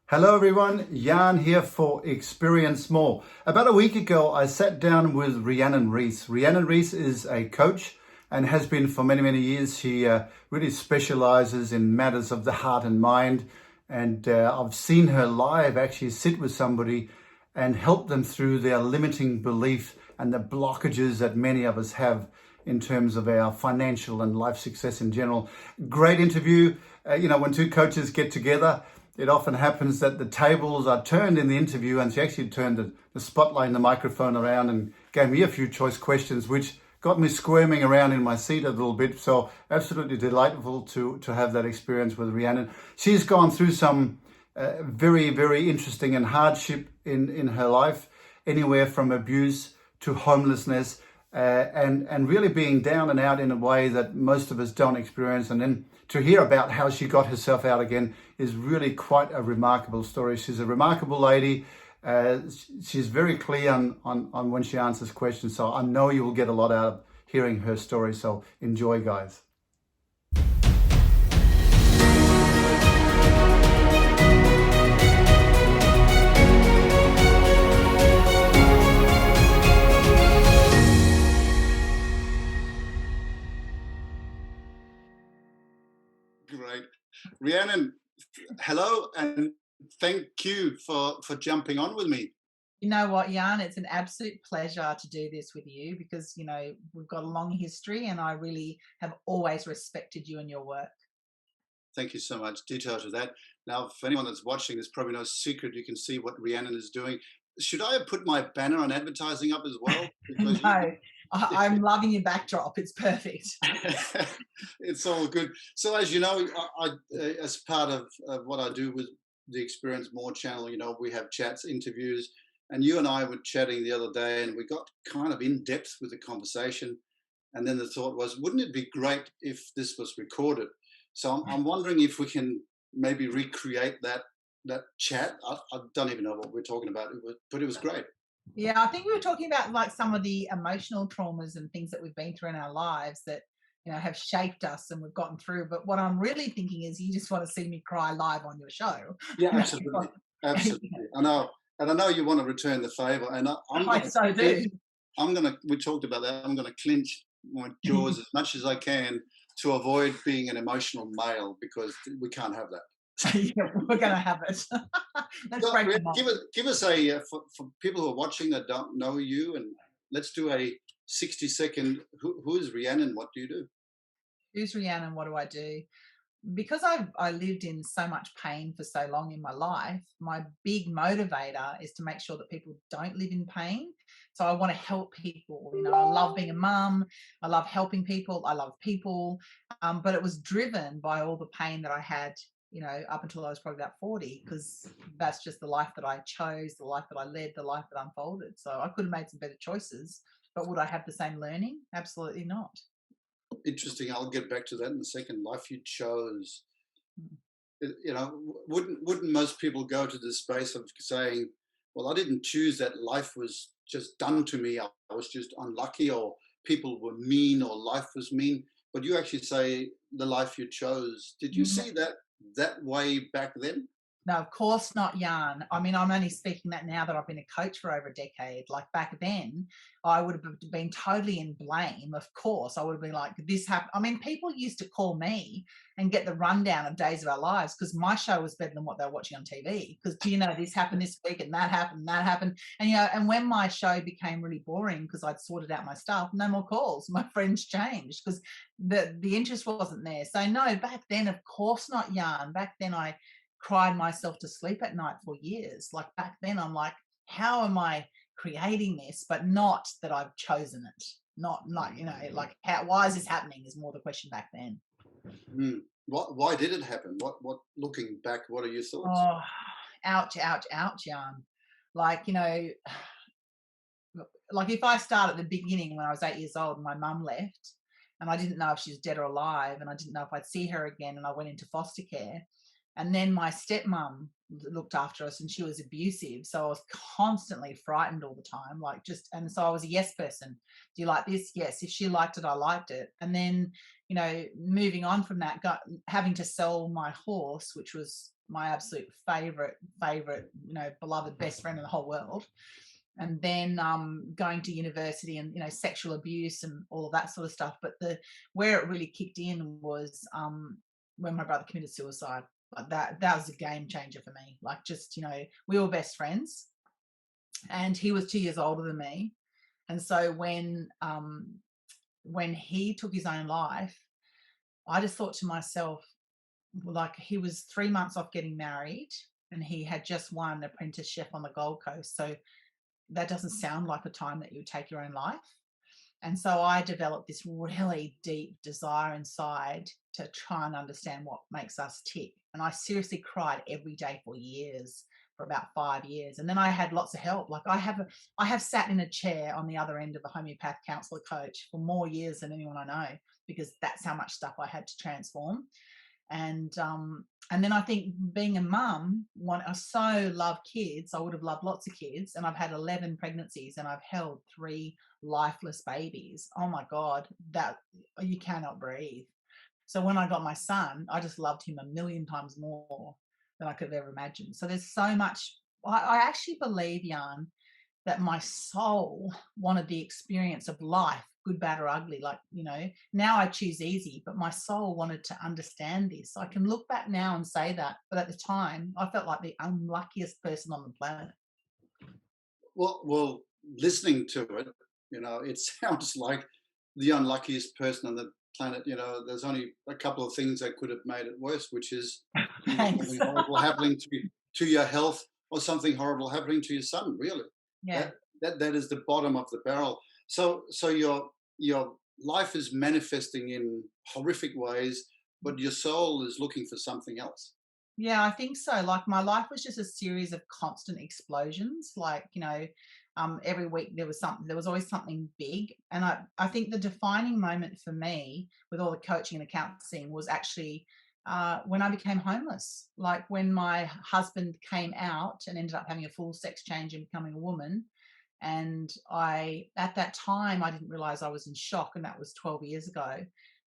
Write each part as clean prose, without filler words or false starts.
Hello everyone, Jan here for Experience More. About a week ago, I sat down with Rhiannon Reese. Rhiannon Reese is a coach and has been for many, many years. She really specializes in matters of the heart and mind. And I've seen her live actually sit with somebody and help them through their limiting belief and the blockages that many of us have in terms of our financial and life success in general. Great interview. When two coaches get together, it often happens that the tables are turned in the interview, and she actually turned the spotlight and the microphone around and gave me a few choice questions, which got me squirming around in my seat a little bit. So absolutely delightful to have that experience with Rhiannon. She's gone through some very, very interesting and hardship in her life, anywhere from abuse to homelessness, and really being down and out in a way that most of us don't experience. And then to hear about how she got herself out again is really quite a remarkable story. She's a remarkable lady. She's very clear on when she answers questions. So I know you will get a lot out of hearing her story. So enjoy, guys. Great. Rhiannon, hello, and thank you for jumping on with me. You know what, Jan? It's an absolute pleasure to do this with you because, we've got a long history and I really have always respected you and your work. Thank you so much. Detail to that. Now, for anyone that's watching, there's probably no secret. You can see what Rhiannon is doing. Should I have put my banner on advertising up as well? Because No, I'm loving your backdrop. It's perfect. it's all good. So, as you know, as part of what I do with the Experience More channel, we have chats, interviews, and you and I were chatting the other day, and we got kind of in depth with the conversation. And then the thought was, wouldn't it be great if this was recorded? So I'm wondering if we can maybe recreate that chat. I don't even know what we're talking about, but it was great. Yeah, I think we were talking about like some of the emotional traumas and things that we've been through in our lives that, have shaped us and we've gotten through. But what I'm really thinking is you just want to see me cry live on your show. Yeah, You absolutely, know, absolutely. I know, and I know you want to return the favor, and I'm I going to so clinch. do. I'm going to. We talked about that. I'm going to clinch my jaws as much as I can to avoid being an emotional male because we can't have that. Yeah, we're going to have it. Let's So, break them off. give us a for people who are watching that don't know you, and let's do a 60-second. Who is Rhiannon? What do you do? Who's Rhiannon? What do I do? Because I lived in so much pain for so long in my life, my big motivator is to make sure that people don't live in pain. So I want to help people. I love being a mum. I love helping people. I love people. But it was driven by all the pain that I had, up until I was probably about 40, because that's just the life that I chose, the life that I led, the life that unfolded. So I could have made some better choices, but would I have the same learning? Absolutely not. Interesting. I'll get back to that in a second. Life you chose. Mm. Wouldn't most people go to this space of saying, well, I didn't choose that, life was just done to me, I was just unlucky, or people were mean, or life was mean. But you actually say the life you chose. Did you see that way back then? No, of course not, Jan. I mean, I'm only speaking that now that I've been a coach for over a decade. Like back then, I would have been totally in blame. Of course, I would have been like, this happened. I mean, people used to call me and get the rundown of Days of Our Lives because my show was better than what they were watching on TV. Because, do you know, this happened this week and that happened and that happened. And, and when my show became really boring because I'd sorted out my stuff, no more calls. My friends changed because the interest wasn't there. So, no, back then, of course not, Jan. Back then, I cried myself to sleep at night for years. Like back then, I'm like, how am I creating this? But not that I've chosen it. Not like, like why is this happening is more the question back then. Hmm. Why did it happen? What looking back, what are your thoughts? Oh, ouch, ouch, ouch, Jan. Like, like if I start at the beginning when I was 8 years old and my mum left and I didn't know if she was dead or alive and I didn't know if I'd see her again and I went into foster care. And then my stepmom looked after us and she was abusive. So I was constantly frightened all the time, like just, and so I was a yes person. Do you like this? Yes. If she liked it, I liked it. And then, moving on from that, got having to sell my horse, which was my absolute favorite, beloved best friend in the whole world. And then going to university and sexual abuse and all of that sort of stuff. But the where it really kicked in was when my brother committed suicide. Like that was a game changer for me. Like just we were best friends, and he was 2 years older than me. And so when he took his own life, I just thought to myself, like, he was 3 months off getting married, and he had just won apprentice chef on the Gold Coast. So that doesn't sound like a time that you would take your own life. And so I developed this really deep desire inside to try and understand what makes us tick. And I seriously cried every day for years, for about 5 years. And then I had lots of help. Like I have sat in a chair on the other end of a homeopath counselor coach for more years than anyone I know, because that's how much stuff I had to transform. And then I think being a mum, I so love kids. I would have loved lots of kids, and I've had 11 pregnancies, and I've held 3 lifeless babies. Oh my God, that you cannot breathe. So when I got my son, I just loved him a million times more than I could have ever imagined. So there's so much. I actually believe, Jan, that my soul wanted the experience of life, good, bad, or ugly. Like, now I choose easy, but my soul wanted to understand this. I can look back now and say that, but at the time, I felt like the unluckiest person on the planet. Well, listening to it, it sounds like the unluckiest person on the planet. There's only a couple of things that could have made it worse, which is Thanks. something horrible happening to your health, or something horrible happening to your son. Really, Yeah. that is the bottom of the barrel. So your life is manifesting in horrific ways, but your soul is looking for something else. Yeah, I think so. Like my life was just a series of constant explosions. Like, every week there was always something big. And I think the defining moment for me with all the coaching and the counseling was actually when I became homeless. Like when my husband came out and ended up having a full sex change and becoming a woman. And at that time, I didn't realize I was in shock. And that was 12 years ago.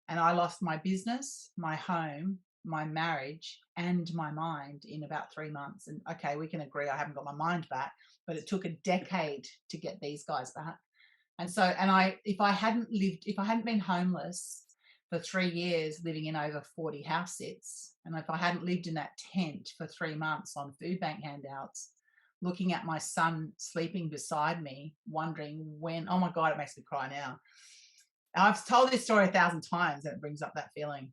And I lost my business, my home, my marriage, and my mind in about 3 months. And okay, we can agree I haven't got my mind back, but it took a decade to get these guys back. And so, if I hadn't been homeless for 3 years, living in over 40 house sits, and if I hadn't lived in that tent for 3 months on food bank handouts, looking at my son sleeping beside me, wondering when, oh my God, it makes me cry now. I've told this story 1,000 times and it brings up that feeling.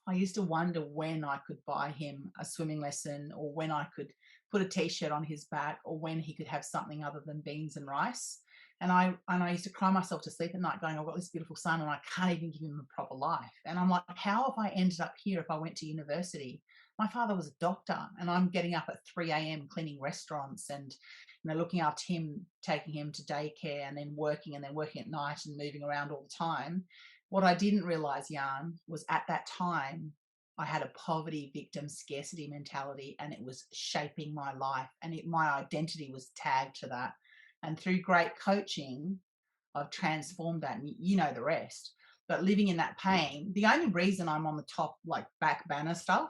I used to wonder when I could buy him a swimming lesson, or when I could put a t-shirt on his back, or when he could have something other than beans and rice. And I used to cry myself to sleep at night going, I've got this beautiful son and I can't even give him a proper life. And I'm like, how have I ended up here if I went to university? My father was a doctor, and I'm getting up at 3 a.m. cleaning restaurants and looking after him, taking him to daycare, and then working at night and moving around all the time. What I didn't realize, Jan, was at that time, I had a poverty victim scarcity mentality, and it was shaping my life, and my identity was tagged to that. And through great coaching, I've transformed that, and you know the rest. But living in that pain, the only reason I'm on the top, like back banner stuff,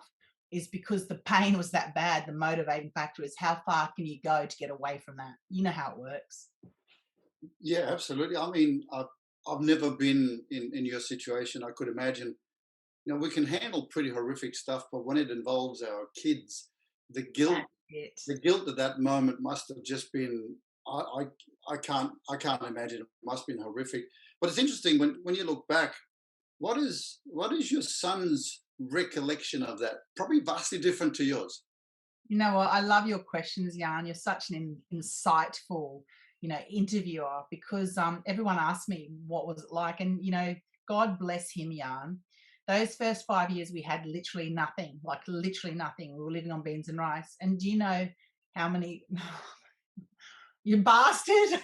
is because the pain was that bad. The motivating factor is how far can you go to get away from that? You know how it works. Yeah, absolutely. I mean, I've never been in your situation. I could imagine. We can handle pretty horrific stuff, but when it involves our kids, the guilt, That's it. the guilt at that moment must have just been. I can't imagine. It must have been horrific. But it's interesting when you look back. What is your son's recollection of that? Probably vastly different to yours. You know what? I love your questions, Jan. You're such an insightful, interviewer, because everyone asked me what was it like, and God bless him, Jan. Those first 5 years, we had literally nothing, like literally nothing. We were living on beans and rice. And do you know how many? You bastard!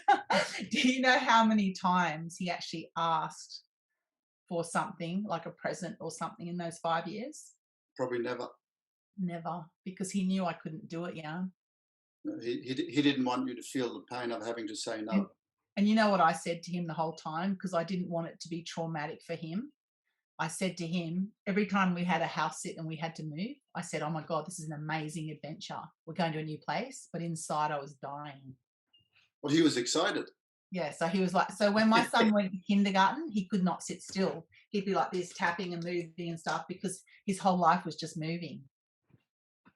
Do you know how many times he actually asked for something like a present or something in those 5 years? Probably never. Never, because he knew I couldn't do it, yeah. He didn't want you to feel the pain of having to say And, no. and you know what I said to him the whole time? Because I didn't want it to be traumatic for him. I said to him, every time we had a house sit and we had to move, I said, oh my God, this is an amazing adventure. We're going to a new place. But inside, I was dying. Well, he was excited. Yeah. So he was like, so when my son went to kindergarten, he could not sit still. He'd be like this, tapping and moving and stuff because his whole life was just moving.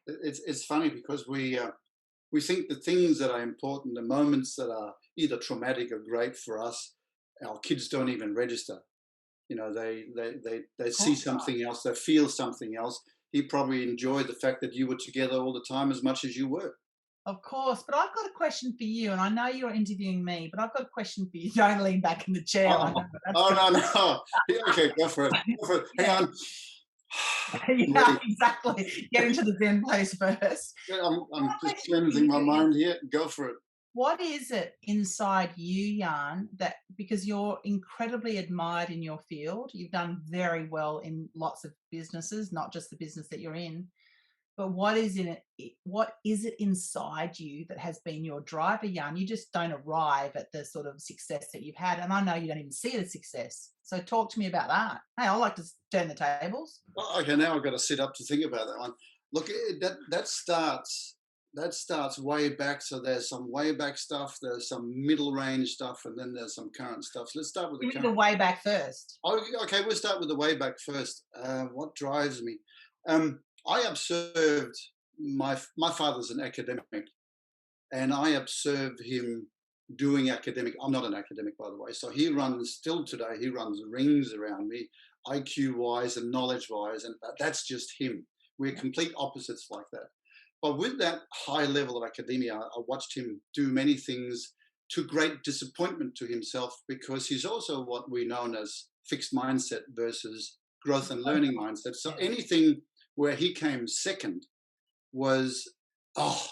It's funny because we think the things that are important, the moments that are either traumatic or great for us, our kids don't even register. You know, they Of see course not. something else, they feel something else. He probably enjoyed the fact that you were together all the time as much as you were. Of course. But I've got a question for you. And I know you're interviewing me, but I've got a question for you. Don't lean back in the chair. I Oh, know that's oh good. no, no. Yeah, okay, go for it. Go for it. Hang Yeah. on. I'm Yeah, ready. exactly. Get into the Zen place first. Yeah, My I'm just question for cleansing my you is, mind here. Go for it. what is it inside you, Jan, that because you're incredibly admired in your field, you've done very well in lots of businesses, not just the business that you're in, but what is in it? What is it inside you that has been your driver, Jan? You just don't arrive at the sort of success that you've had, and I know you don't even see it as success. So talk to me about that. Hey, I like to turn the tables. Oh, okay, now I've got to sit up to think about that one. Look, that starts way back. So there's some way back stuff, there's some middle range stuff, and then there's some current stuff. So let's start with the Give me the current. way back first. Oh, okay, we'll start with the way back first. What drives me? I observed my father's an academic, and I observed him doing academic. I'm not an academic, by the way. So he runs still today. He runs rings around me, IQ wise and knowledge wise, and that's just him. We're complete opposites like that. But with that high level of academia, I watched him do many things to great disappointment to himself because he's also what we know as fixed mindset versus growth and learning mindset. So Yeah. anything where he came second was, oh,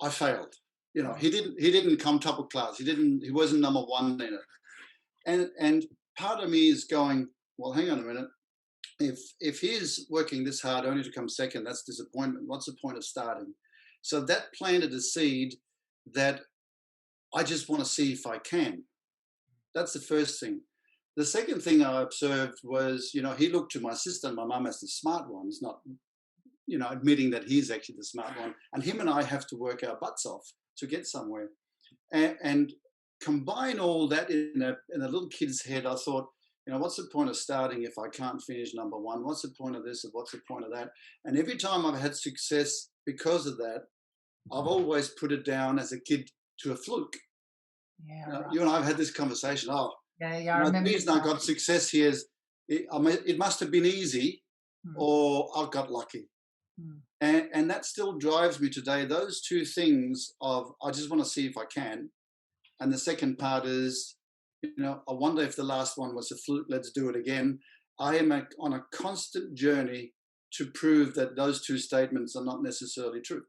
I failed. You know, he didn't come top of class. He wasn't number one in it. And part of me is going, well, hang on a minute. If he's working this hard only to come second, that's disappointment. What's the point of starting? So that planted a seed that I just want to see if I can. That's the first thing. The second thing I observed was, he looked to my sister and my mum as the smart ones, not, admitting that he's actually the smart one. And him and I have to work our butts off to get somewhere. And combine all that in a little kid's head, I thought, what's the point of starting if I can't finish number one? What's the point of this and what's the point of that? And every time I've had success because of that, I've always put it down as a kid to a fluke. Yeah, Now, right. you and I have had this conversation. Oh, Yeah, I the remember. reason I got success here is it must have been easy or I got lucky. Mm. And that still drives me today. Those two things of I just want to see if I can. And the second part is, I wonder if the last one was a fluke. Let's do it again. I am on a constant journey to prove that those two statements are not necessarily true.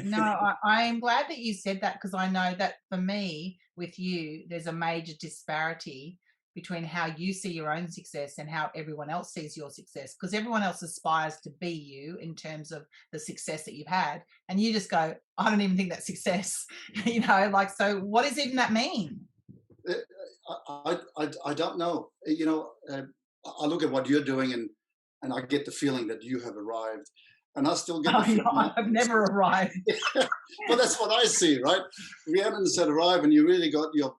No, I am glad that you said that because I know that for me, with you, there's a major disparity between how you see your own success and how everyone else sees your success because everyone else aspires to be you in terms of the success that you've had. And you just go, I don't even think that's success, so what does even that mean? I don't know. I look at what you're doing and I get the feeling that you have arrived. And I still get the feeling. I've never arrived. Well, that's what I see, right? Rhiannon said arrive and you really got your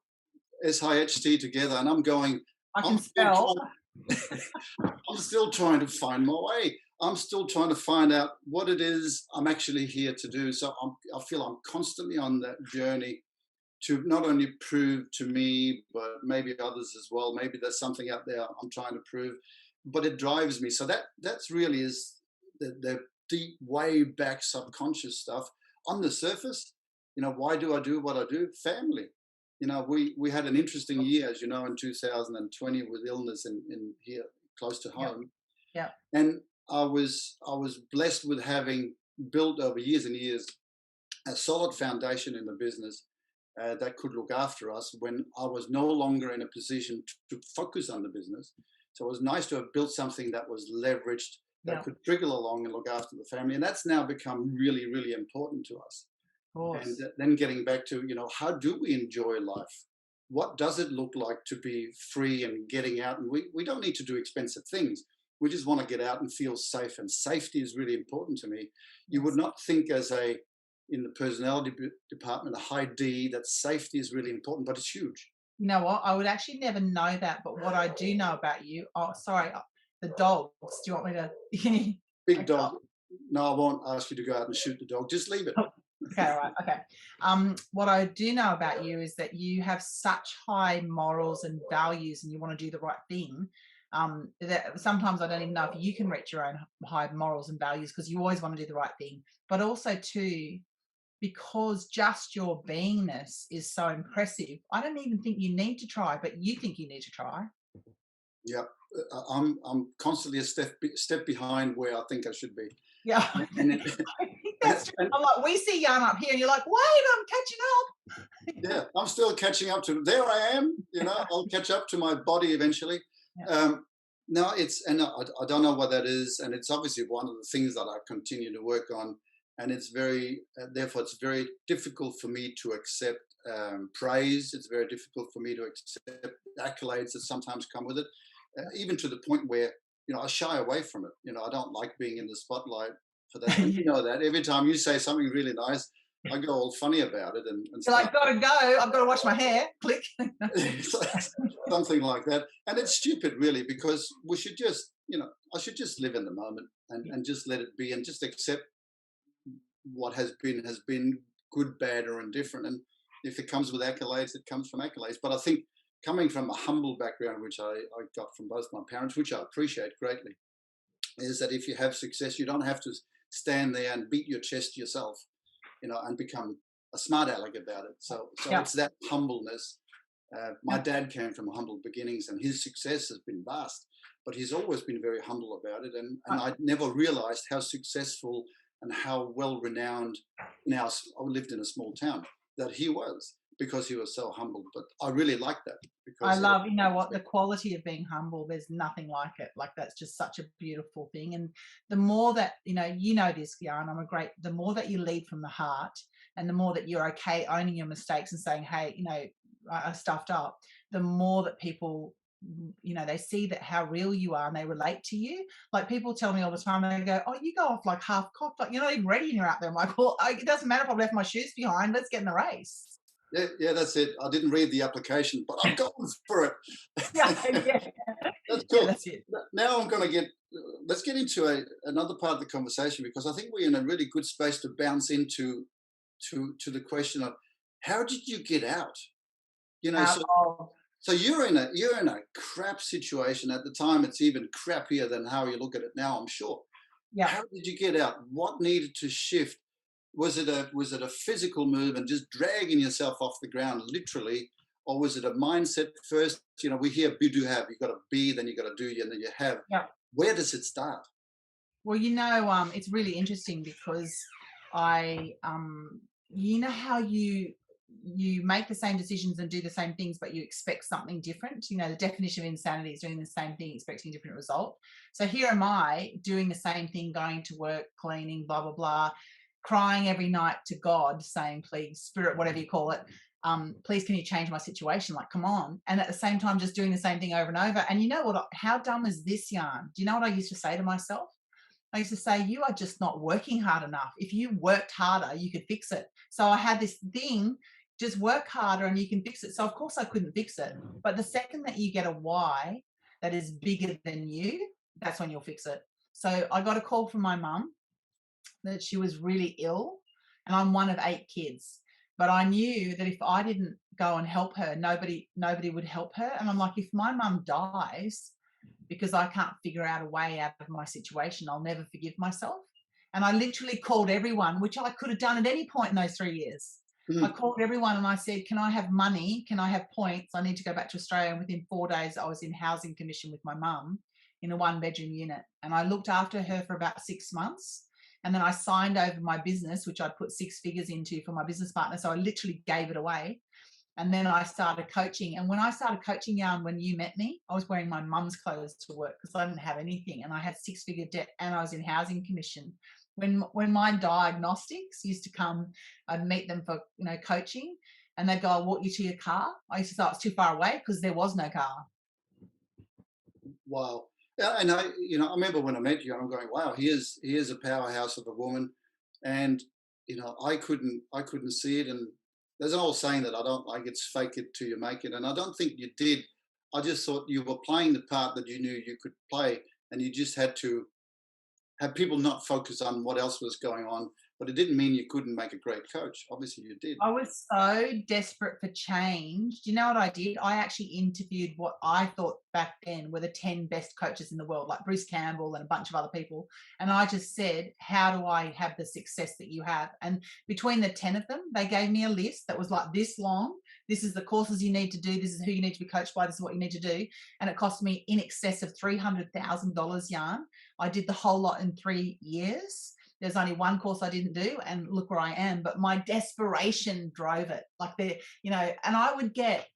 SIHT together. And I'm going, I can I'm spell. still trying to find my way. I'm still trying to find out what it is I'm actually here to do. So I feel I'm constantly on that journey to not only prove to me, but maybe others as well. Maybe there's something out there I'm trying to prove, but it drives me. So that's really is the deep, way back subconscious stuff. On the surface, why do I do what I do? Family. We had an interesting year, as you know, in 2020 with illness in here close to home. Yeah. And I was blessed with having built over years and years a solid foundation in the business that could look after us when I was no longer in a position to focus on the business. So it was nice to have built something that was leveraged that Yeah, could trickle along and look after the family. And that's now become really, really important to us. of And course. then getting back to, how do we enjoy life? What does it look like to be free and getting out? And we don't need to do expensive things. We just want to get out and feel safe. And safety is really important to me. You would Yes. not think in the personality department, a high D, that safety is really important, but it's huge. You know what? I would actually never know that, but what I do know about you, oh, sorry, the dogs. Do you want me to? Big Okay, dog. No, I won't ask you to go out and shoot the dog. Just leave it. okay, all right, okay. What I do know about you is that you have such high morals and values, and you want to do the right thing. That sometimes I don't even know if you can reach your own high morals and values because you always want to do the right thing, but also too because just your beingness is so impressive. I don't even think you need to try, but you think you need to try. Yeah, I'm constantly a step behind where I think I should be. Yeah, And it, I think that's true. and I'm like, we see yarn up here, and you're like, wait, I'm catching up. yeah, I'm still catching up to. There I am. I'll catch up to my body eventually. Yeah. No, I don't know what that is, and it's obviously one of the things that I continue to work on, and therefore it's very difficult for me to accept praise. It's very difficult for me to accept accolades that sometimes come with it, even to the point where I shy away from it. I don't like being in the spotlight for that, and you know that every time you say something really nice, I go all funny about it and You're start like, gotta go. I've got to wash my hair. Click. something like that. And it's stupid, really, because we should just, I should just live in the moment and just let it be and just accept what has been good, bad, or indifferent. And if it comes with accolades, it comes from accolades. But I think coming from a humble background, which I got from both my parents, which I appreciate greatly, is that if you have success, you don't have to stand there and beat your chest yourself, and become a smart aleck about it. So Yeah. it's that humbleness. My dad came from humble beginnings, and his success has been vast, but he's always been very humble about it. And I never realized how successful and how well renowned. I lived in a small town, that he was, because he was so humble. But I really like that I because love, you know what, the quality of being humble. There's nothing like it. Like that's just such a beautiful thing. And the more that, you know this, Jan, the more that you lead from the heart and the more that you're okay owning your mistakes and saying, hey, I stuffed up, the more that people, they see that how real you are and they relate to you. Like people tell me all the time, and they go, oh, you go off like half cocked, like you're not even ready and you're out there. I'm like, well, it doesn't matter if I've left my shoes behind. Let's get in the race. Yeah, that's it. I didn't read the application, but I'm going for it. Yeah, yeah. That's Yeah, cool. that's it. Now let's get into another part of the conversation, because I think we're in a really good space to bounce into to the question of how did you get out? So Oh, you're in a crap situation at the time. It's even crappier than how you look at it now, I'm sure. yeah. How did you get out? What needed to shift? Was it a physical move and just dragging yourself off the ground, literally, or was it a mindset first? We hear be do have. You got to be, then you got to do, and then you have. Yeah. Where does it start? Well, it's really interesting because how you make the same decisions and do the same things, but you expect something different. The definition of insanity is doing the same thing, expecting a different result. So here am I doing the same thing, going to work, cleaning, blah, blah, blah, crying every night to God, saying, please, spirit, whatever you call it, please, can you change my situation? Like, come on. And at the same time, just doing the same thing over and over. And you know what? How dumb is this, yarn? Do you know what I used to say to myself? I used to say, you are just not working hard enough. If you worked harder, you could fix it. So I had this thing, just work harder and you can fix it. So of course I couldn't fix it. But the second that you get a why that is bigger than you, that's when you'll fix it. So I got a call from my mum that she was really ill, and I'm one of 8 kids. But I knew that if I didn't go and help her, nobody would help her. And I'm like, if my mum dies because I can't figure out a way out of my situation, I'll never forgive myself. And I literally called everyone, which I could have done at any point in those 3 years. I called everyone and I said, can I have money? Can I have points? I need to go back to Australia. And within 4 days, I was in housing commission with my mum in a 1-bedroom unit. And I looked after her for about 6 months. And then I signed over my business, which I'd put 6 figures into for my business partner. So I literally gave it away. And then I started coaching. And when I started coaching, Jan, when you met me, I was wearing my mum's clothes to work because I didn't have anything. And I had 6-figure debt and I was in housing commission. When my diagnostics used to come, I'd meet them for, coaching, and they'd go, I'll walk you to your car. I used to say it's too far away because there was no car. Wow. Yeah, and I remember when I met you, I'm going, wow, he is a powerhouse of a woman, and I couldn't see it. And there's an old saying that I don't like, it's fake it till you make it, and I don't think you did. I just thought you were playing the part that you knew you could play, and you just had to have people not focus on what else was going on. But it didn't mean you couldn't make a great coach. Obviously, you did. I was so desperate for change. Do you know what I did? I actually interviewed what I thought back then were the 10 best coaches in the world, like Bruce Campbell and a bunch of other people. And I just said, how do I have the success that you have? And between the 10 of them, they gave me a list that was like this long. This is the courses you need to do. This is who you need to be coached by. This is what you need to do. And it cost me in excess of $300,000, Jan. I did the whole lot in 3 years. There's only one course I didn't do, and look where I am. But my desperation drove it. Like and I would get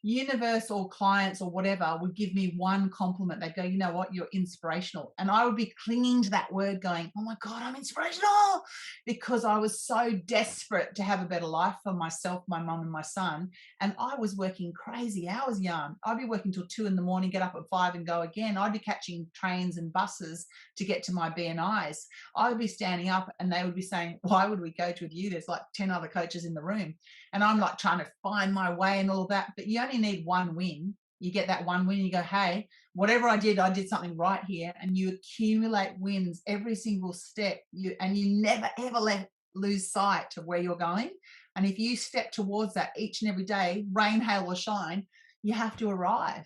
universe or clients or whatever would give me one compliment. They'd go, you know what, you're inspirational. And I would be clinging to that word going, oh my God, I'm inspirational, because I was so desperate to have a better life for myself, my mum and my son. And I was working crazy hours, Jan. I'd be working till 2 a.m, get up at 5 and go again. I'd be catching trains and buses to get to my BNIs. I would be standing up and they would be saying, why would we coach with you? There's like 10 other coaches in the room. And I'm like trying to find my way and all of that. But you only need one win. You get that one win, you go, hey, whatever I did something right here. And you accumulate wins every single step. You never, ever lose sight of where you're going. And if you step towards that each and every day, rain, hail, or shine, you have to arrive.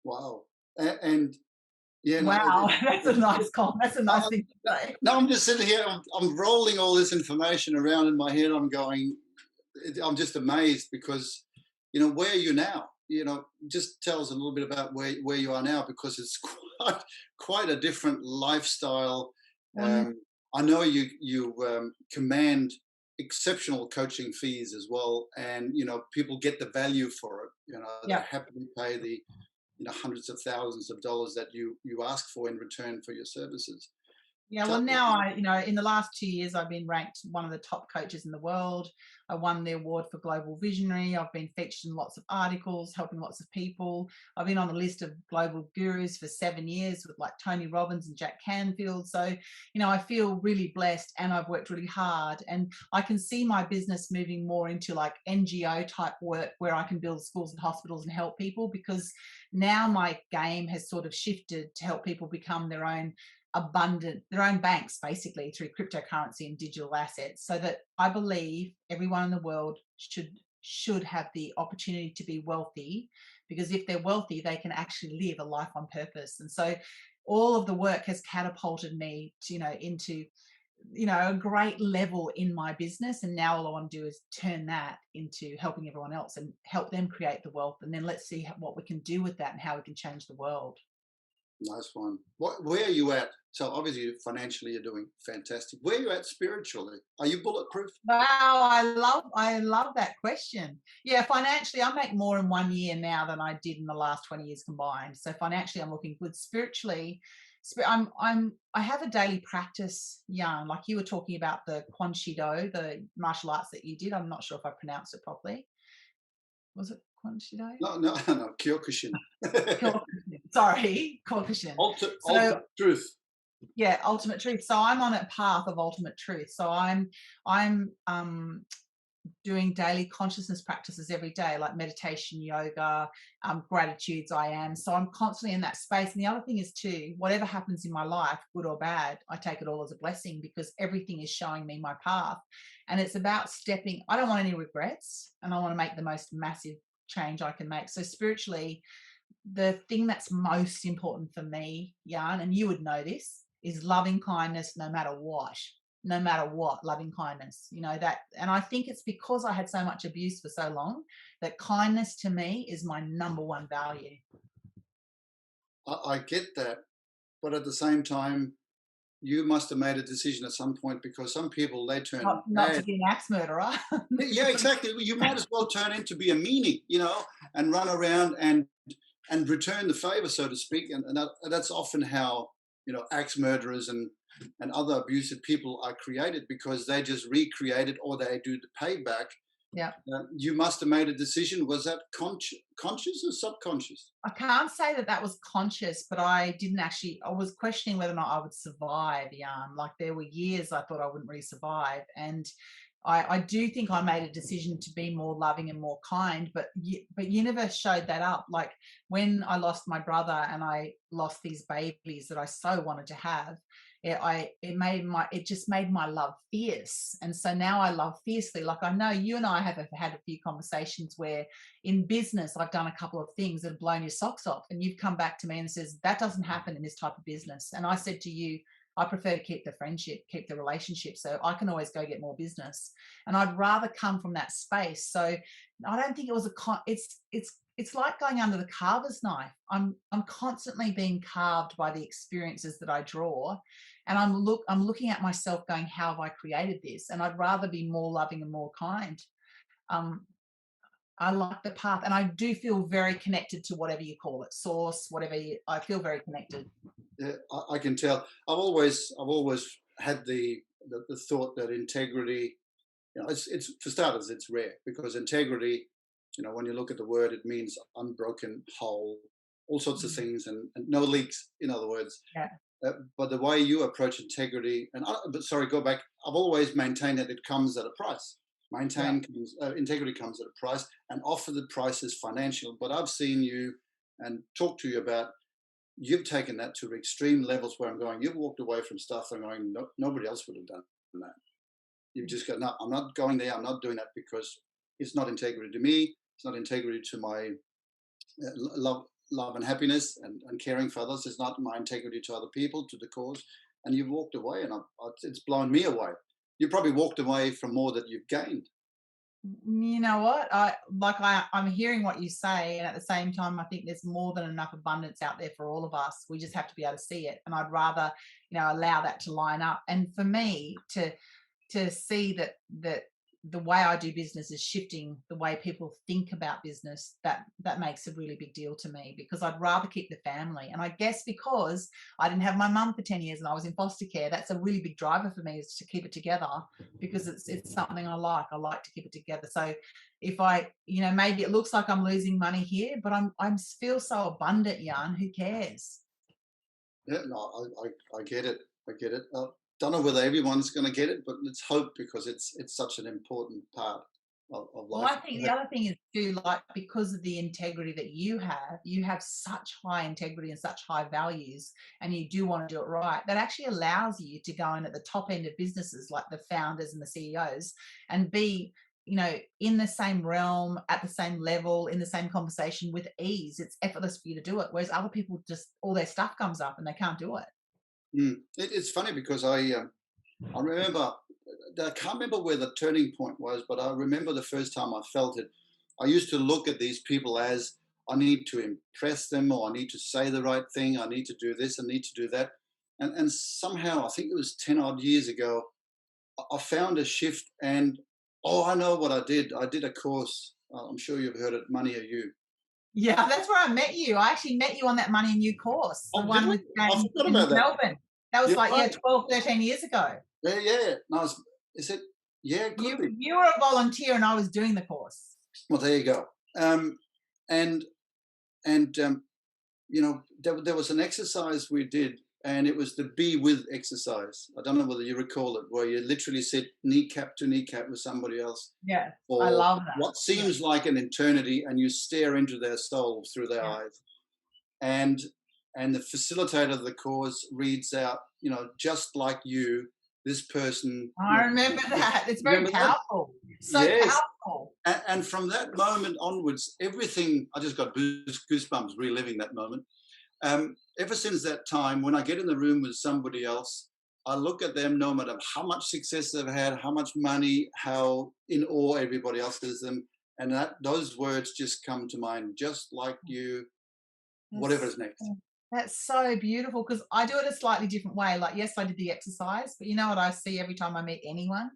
Wow. And yeah, wow, that's a nice comment. That's a nice thing to say. No, I'm just sitting here. I'm rolling all this information around in my head. I'm going. I'm just amazed because, where are you now? Just tell us a little bit about where you are now, because it's quite a different lifestyle. I know you command exceptional coaching fees as well, and people get the value for it. They're happy to pay the hundreds of thousands of dollars that you ask for in return for your services. Yeah, well, now in the last 2 years, I've been ranked one of the top coaches in the world. I won the award for Global Visionary. I've been featured in lots of articles, helping lots of people. I've been on the list of global gurus for 7 years with like Tony Robbins and Jack Canfield. So, I feel really blessed, and I've worked really hard, and I can see my business moving more into like NGO type work where I can build schools and hospitals and help people, because now my game has sort of shifted to help people become their own banks, basically, through cryptocurrency and digital assets, so that I believe everyone in the world should have the opportunity to be wealthy, because if they're wealthy, they can actually live a life on purpose. And so all of the work has catapulted me to, into a great level in my business. And now all I want to do is turn that into helping everyone else and help them create the wealth. And then let's see what we can do with that and how we can change the world. Nice one. Where are you at? So obviously financially you're doing fantastic. Where are you at spiritually? Are you bulletproof? Wow, I love that question. Yeah, financially I make more in 1 year now than I did in the last 20 years combined. So financially I'm looking good. Spiritually, I have a daily practice, Jan. Like you were talking about the Quan Chi Do, the martial arts that you did. I'm not sure if I pronounced it properly. Was it Quan Chi Do? No, Kyokushin. Sorry, Kyokushin. Ultimate truth. Yeah, ultimate truth. So I'm on a path of ultimate truth. So I'm doing daily consciousness practices every day, like meditation, yoga, gratitudes. I am. So I'm constantly in that space. And the other thing is too, whatever happens in my life, good or bad, I take it all as a blessing, because everything is showing me my path. And it's about I don't want any regrets, and I want to make the most massive change I can make. So spiritually, the thing that's most important for me, Jan, and you would know this, is loving kindness no matter what. Loving kindness, that. And I think it's because I had so much abuse for so long that kindness to me is my number one value. I get that. But at the same time, you must have made a decision at some point, because some people, they turn Not to bad. be an axe murderer. Yeah, exactly. Well, you might as well turn into be a meanie, and run around and return the favor, so to speak. And that's often how axe murderers and other abusive people are created, because they just recreate it, or they do the payback. Yeah. You must have made a decision. Was that conscious or subconscious? I can't say that that was conscious, but I didn't actually, I was questioning whether or not I would survive, Like there were years I thought I wouldn't really survive. And I do think I made a decision to be more loving and more kind, but universe showed that up. Like when I lost my brother and I lost these babies that I so wanted to have, it just made my love fierce. And so now I love fiercely. Like I know you and I have had a few conversations where in business I've done a couple of things that have blown your socks off, and you've come back to me and says that doesn't happen in this type of business. And I said to you, I prefer to keep the friendship, keep the relationship, so I can always go get more business. And I'd rather come from that space. So I don't think it was it's like going under the carver's knife. I'm constantly being carved by the experiences that I draw, and I'm looking at myself going, how have I created this? And I'd rather be more loving and more kind. Um, I like the path, and I do feel very connected to whatever you call it, source, I feel very connected. Yeah, I can tell. I've always had the thought that integrity, it's for starters, it's rare, because integrity, when you look at the word, it means unbroken, whole, all sorts of Mm. things, and no leaks, in other words. Yeah. But the way you approach integrity, but sorry, go back. I've always maintained that it comes at a price. Integrity comes at a price, and often the price is financial. But I've seen you and talked to you about, you've taken that to extreme levels, where I'm going, you've walked away from stuff and going, no, nobody else would have done that. You've just got, no, I'm not going there. I'm not doing that, because it's not integrity to me. It's not integrity to my love and happiness, and caring for others. It's not my integrity to other people, to the cause. And you've walked away, and it's blown me away. You probably walked away from more that you've gained. You know what? I'm hearing what you say, and at the same time, I think there's more than enough abundance out there for all of us. We just have to be able to see it, and I'd rather, allow that to line up. And for me to see that the way I do business is shifting the way people think about business, that makes a really big deal to me, because I'd rather keep the family. And I guess because I didn't have my mum for 10 years and I was in foster care, that's a really big driver for me, is to keep it together, because it's something I like to keep it together. So if I, maybe it looks like I'm losing money here, but I'm feel so abundant, Jan, who cares? Yeah, no, I get it. I get it. Don't know whether everyone's going to get it, but let's hope, because it's such an important part of Well, life. I think the other thing is too, like, because of the integrity that you have such high integrity and such high values, and you do want to do it right, that actually allows you to go in at the top end of businesses, like the founders and the CEOs, and be, in the same realm, at the same level, in the same conversation with ease. It's effortless for you to do it. Whereas other people, just all their stuff comes up and they can't do it. It's funny, because I remember, I can't remember where the turning point was, but I remember the first time I felt it. I used to look at these people as, I need to impress them, or I need to say the right thing, I need to do this, I need to do that. And somehow, I think it was 10 odd years ago, I found a shift, and I know what I did. I did a course. I'm sure you've heard it, Money Are You. Yeah, that's where I met you. I actually met you on that Money and You course, the Oh, did one we? with I forgot in about that. Melbourne. That was You're like, right. 12, 13 years ago. Yeah, yeah. No, is it? Yeah, it could You be. you were a volunteer and I was doing the course. Well, there you go. And and there was an exercise we did, and it was the be with exercise. I don't know whether you recall it, where you literally sit kneecap to kneecap with somebody else Yeah, I for love that. what Yeah, seems like an eternity, and you stare into their souls through their yeah. eyes. And the facilitator of the course reads out, just like you, this person. I remember that. It's very Remember that? powerful. So Yes. powerful. And from that moment onwards, everything, I just got goosebumps reliving that moment. Ever since that time, when I get in the room with somebody else, I look at them, no matter how much success they've had, how much money, how in awe everybody else is them. And those words just come to mind, just like you, whatever Yes. is next. That's so beautiful because I do it a slightly different way. Like, yes, I did the exercise, but you know what I see every time I meet anyone?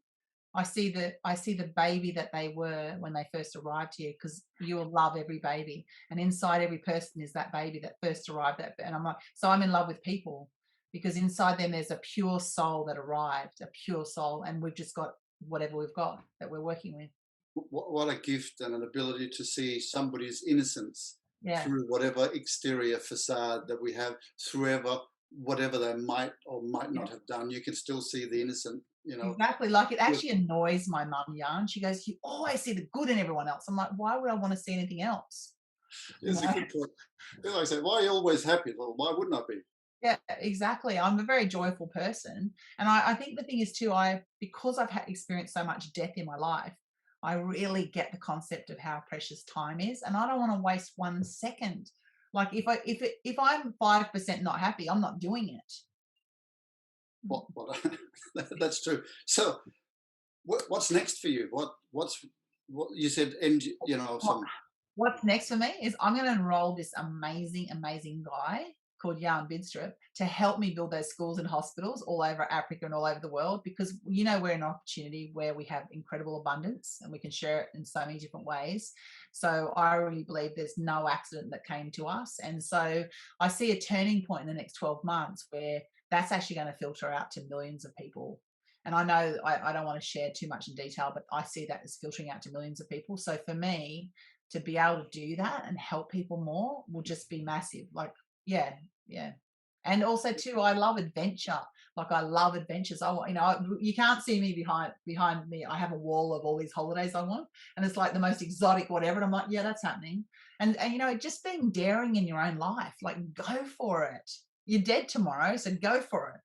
I see the baby that they were when they first arrived here, because you will love every baby, and inside every person is that baby that first arrived. And I'm like, so I'm in love with people because inside them there's a pure soul that arrived, a pure soul, and we've just got whatever we've got that we're working with. What a gift and an ability to see somebody's innocence Yeah. through whatever exterior facade that we have, through whatever they might or might Yeah. not have done. You can still see the innocent, you know. Exactly. Like, it With- actually annoys my mum, Yarn. She goes, "You always see the good in everyone else." I'm like, why would I want to see anything else? You It's a know? good point. Then I say, why are you always happy? Well, why wouldn't I be? Yeah, exactly. I'm a very joyful person. And I think the thing is too, because I've experienced so much death in my life, I really get the concept of how precious time is. And I don't want to waste 1 second. Like, if I'm 5% not happy, I'm not doing it. What that's true. So what's next for you? What you said? You know, What some. What's next for me is I'm going to enroll this amazing, amazing guy called Jan Bidstrup to help me build those schools and hospitals all over Africa and all over the world, because we're in an opportunity where we have incredible abundance and we can share it in so many different ways. So I really believe there's no accident that came to us. And so I see a turning point in the next 12 months where that's actually going to filter out to millions of people. And I know I don't want to share too much in detail, but I see that as filtering out to millions of people. So for me, to be able to do that and help people more will just be massive. Like, yeah, yeah. And also too, I love adventure. Like, I love adventures. You can't see me behind me. I have a wall of all these holidays I want, and it's like the most exotic whatever. And I'm like, yeah, that's happening. And just being daring in your own life, like, go for it. You're dead tomorrow, so go for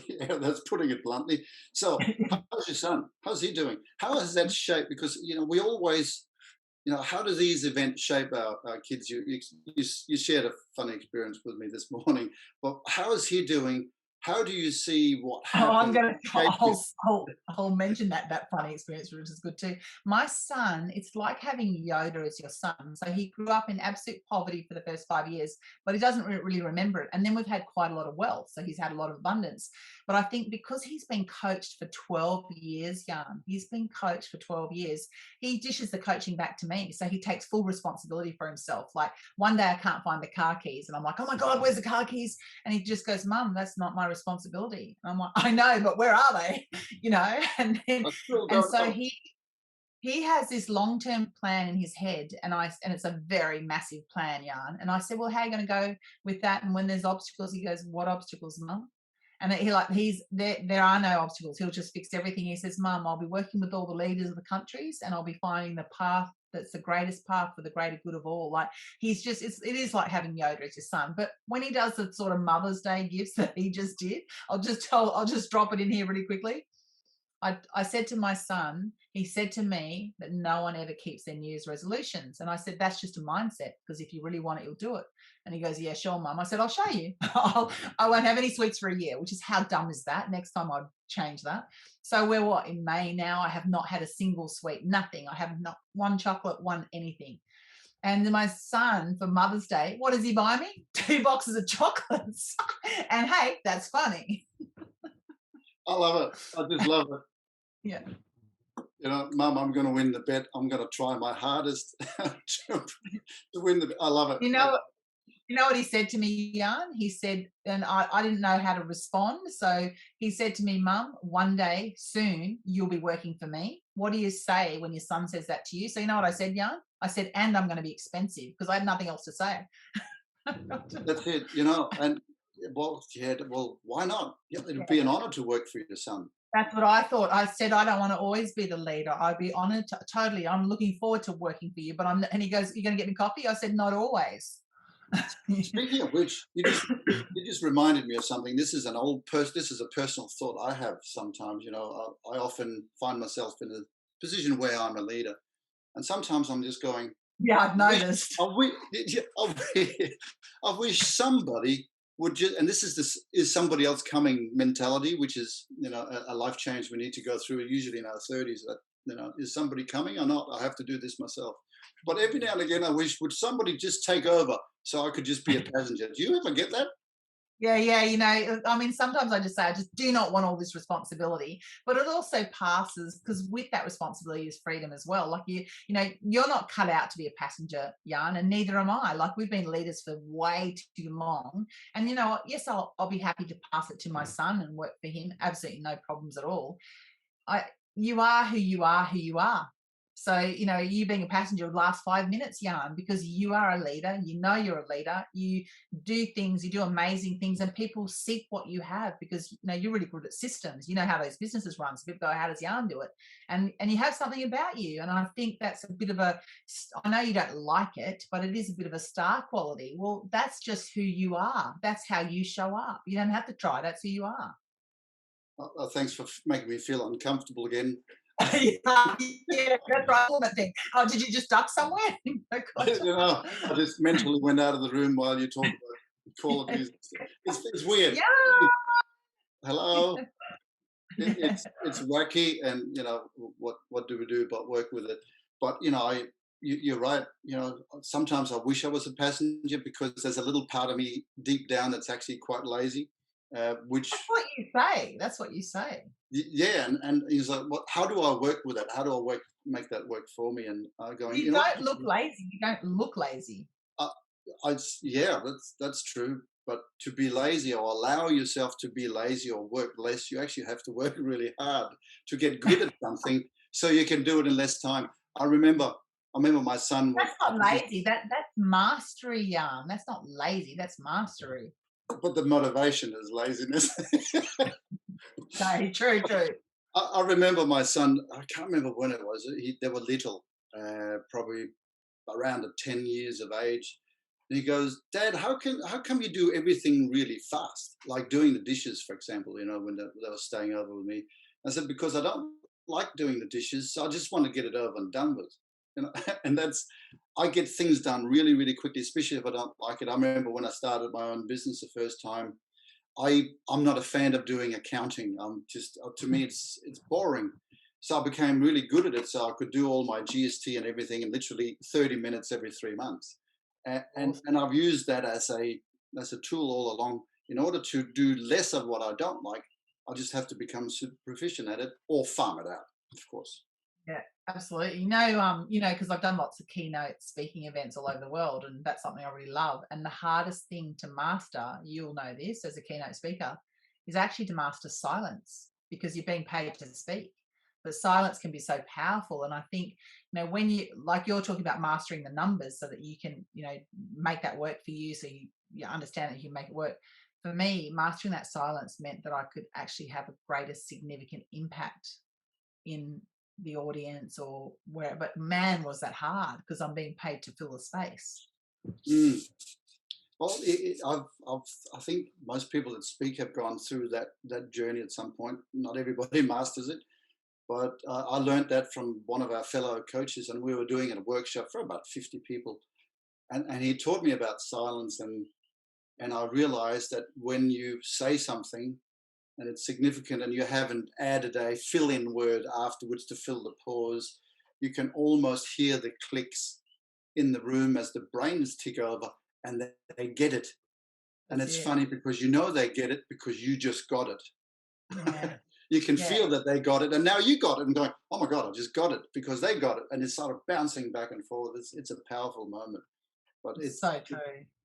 Yeah, that's putting it bluntly. So, it. how's your son? How's he doing? How has that shaped? Because we always, how do these events shape our kids? You shared a funny experience with me this morning, but how is he doing? How do you see what Oh, I'm happened going to shape his? I'll mention that funny experience, which is good too. My son, it's like having Yoda as your son. So he grew up in absolute poverty for the first 5 years, but he doesn't really remember it. And then we've had quite a lot of wealth, so he's had a lot of abundance. But I think because he's been coached for 12 years, Jan, he's been coached for 12 years, he dishes the coaching back to me. So he takes full responsibility for himself. Like, one day I can't find the car keys, and I'm like, oh my God, where's the car keys? And he just goes, Mum, that's not my responsibility. And I'm like, I know, but where are they? I still And don't so know. he has this long-term plan in his head, and it's a very massive plan, Jan. And I said, well, how are you going to go with that? And when there's obstacles, he goes, what obstacles, Mum? And he's there are no obstacles. He'll just fix everything. He says, Mum, I'll be working with all the leaders of the countries, and I'll be finding the path that's the greatest path for the greater good of all. Like, it is like having Yoda as your son. But when he does the sort of Mother's Day gifts that he just did, I'll just drop it in here really quickly. I said to my son, he said to me that no one ever keeps their New Year's resolutions. And I said, that's just a mindset, because if you really want it, you'll do it. And he goes, yeah, sure, Mum. I said, I'll show you. I won't have any sweets for a year, which is, how dumb is that? Next time I'd change that. So we're in May now. I have not had a single sweet, nothing. I have not one chocolate, one anything. And then my son, for Mother's Day, what does he buy me? 2 boxes of chocolates. And hey, that's funny. I love it. I just love it. Yeah. Mum, I'm going to win the bet. I'm going to try my hardest to win the bet. I love it. You know what he said to me, Jan? He said, and I didn't know how to respond. So he said to me, Mum, one day soon you'll be working for me. What do you say when your son says that to you? So you know what I said, Jan? I said, and I'm going to be expensive, because I had nothing else to say. That's it. And why not? Yeah, it'd be an honor to work for your son. That's what I thought. I said, I don't want to always be the leader. I'd be honored totally. I'm looking forward to working for you, but and he goes, you're going to get me coffee? I said, not always. Speaking of which, you just reminded me of something. This is this is a personal thought I have sometimes. I often find myself in a position where I'm a leader, and sometimes I'm just going, Yeah, I've noticed. I wish somebody would just, and this is somebody else coming mentality, which is a life change we need to go through, usually in our 30s. is somebody coming or not? I have to do this myself. But every now and again, I wish would somebody just take over so I could just be a passenger. Do you ever get that? Yeah, yeah, I mean, sometimes I just say I just do not want all this responsibility, but it also passes because with that responsibility is freedom as well. Like you're not cut out to be a passenger, Jan, and neither am I. Like we've been leaders for way too long, and you know what? Yes, I'll be happy to pass it to my son and work for him. Absolutely no problems at all. I You are who you are, who you are. So, you being a passenger would last 5 minutes, Jan, because you are a leader. You know you're a leader. You do things, you do amazing things, and people seek what you have because you're really good at systems. You know how those businesses run. So people go, how does Jan do it? And you have something about you. And I think that's a bit of I know you don't like it, but it is a bit of a star quality. Well, that's just who you are. That's how you show up. You don't have to try. That's who you are. Thanks for making me feel uncomfortable again. Yeah, yeah, that's right. All that thing. Oh, did you just duck somewhere? Oh, God. I just mentally went out of the room while you talk about Call of Duty. It's weird. Yeah. Hello. It's wacky, and what do we do but work with it? But you're right. Sometimes I wish I was a passenger because there's a little part of me deep down that's actually quite lazy, which That's what you say. That's what you say. yeah, and he's like, what? How do I work with that? How do I make that work for me? And going, You don't look lazy. You don't look lazy. uh, yeah, that's true. But to be lazy or allow yourself to be lazy or work less, you actually have to work really hard to get good at something so you can do it in less time. I remember my son was, That's not lazy. That's mastery, Jan. That's not lazy. That's mastery. but the motivation is laziness. Okay, true, true. I remember my son. I can't remember when it was. They were little, probably around 10 years of age. And he goes, Dad, how come you do everything really fast? Like doing the dishes, for example, when they were staying over with me. I said, because I don't like doing the dishes, so I just want to get it over and done with. And I get things done really, really quickly, especially if I don't like it. I remember when I started my own business the first time, I'm not a fan of doing accounting. I'm just to me it's boring. So I became really good at it. So I could do all my GST and everything in literally 30 minutes every 3 months. And I've used that as a tool all along. In order to do less of what I don't like, I just have to become super proficient at it or farm it out, of course. Yeah, absolutely. Because I've done lots of keynote speaking events all over the world, and that's something I really love. And the hardest thing to master, you'll know this as a keynote speaker, is actually to master silence because you're being paid to speak. But silence can be so powerful. And I think, when you're talking about mastering the numbers so that you can, make that work for you, so you understand that you can make it work. For me, mastering that silence meant that I could actually have a greater significant impact in the audience or where, but man, was that hard because I'm being paid to fill a space. Mm. Well, I think most people that speak have gone through that journey at some point. Not everybody masters it, but I learned that from one of our fellow coaches, and we were doing a workshop for about 50 people, and he taught me about silence, and I realized that when you say something and it's significant and you haven't added a fill-in word afterwards to fill the pause, you can almost hear the clicks in the room as the brains tick over, and they get it. And That's it's it. funny because they get it because you just got it. Yeah. You can Yeah. feel that they got it, and now you got it, and going, oh my God, I just got it because they got it, and it's sort of bouncing back and forth. It's a powerful moment, but It's so true.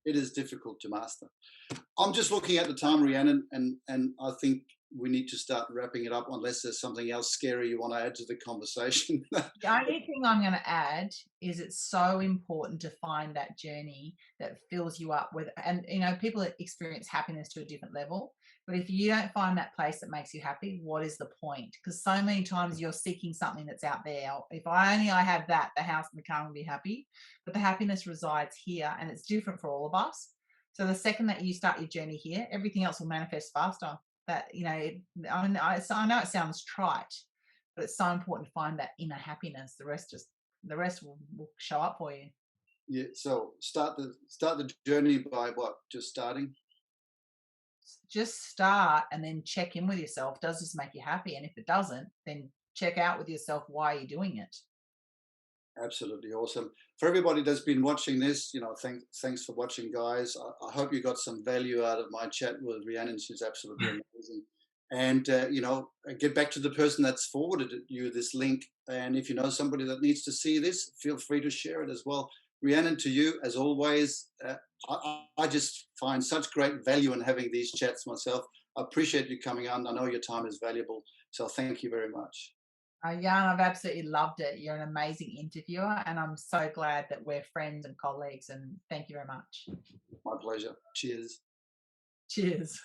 it is difficult to master. I'm just looking at the time, Rhiannon, and I think we need to start wrapping it up unless there's something else scary you want to add to the conversation. The only thing I'm going to add is it's so important to find that journey that fills you up with, and people that experience happiness to a different level. But if you don't find that place that makes you happy, what is the point? Because so many times you're seeking something that's out there. If I have that, the house and the car will be happy. But the happiness resides here, and it's different for all of us. So the second that you start your journey here, everything else will manifest faster. That I know it sounds trite, but it's so important to find that inner happiness. The rest will show up for you. Yeah. So start the journey by what? Just starting. Just start and then check in with yourself. Does this make you happy? And if it doesn't, then check out with yourself why you're doing it. Absolutely awesome. For everybody that's been watching this, thanks for watching, guys. I hope you got some value out of my chat with Rhiannon. She's absolutely amazing. And, get back to the person that's forwarded you this link. And if you know somebody that needs to see this, feel free to share it as well. Rhiannon, to you, as always, I just find such great value in having these chats myself. I appreciate you coming on. I know your time is valuable. So thank you very much. Jan, I've absolutely loved it. You're an amazing interviewer, and I'm so glad that we're friends and colleagues. And thank you very much. My pleasure. Cheers. Cheers.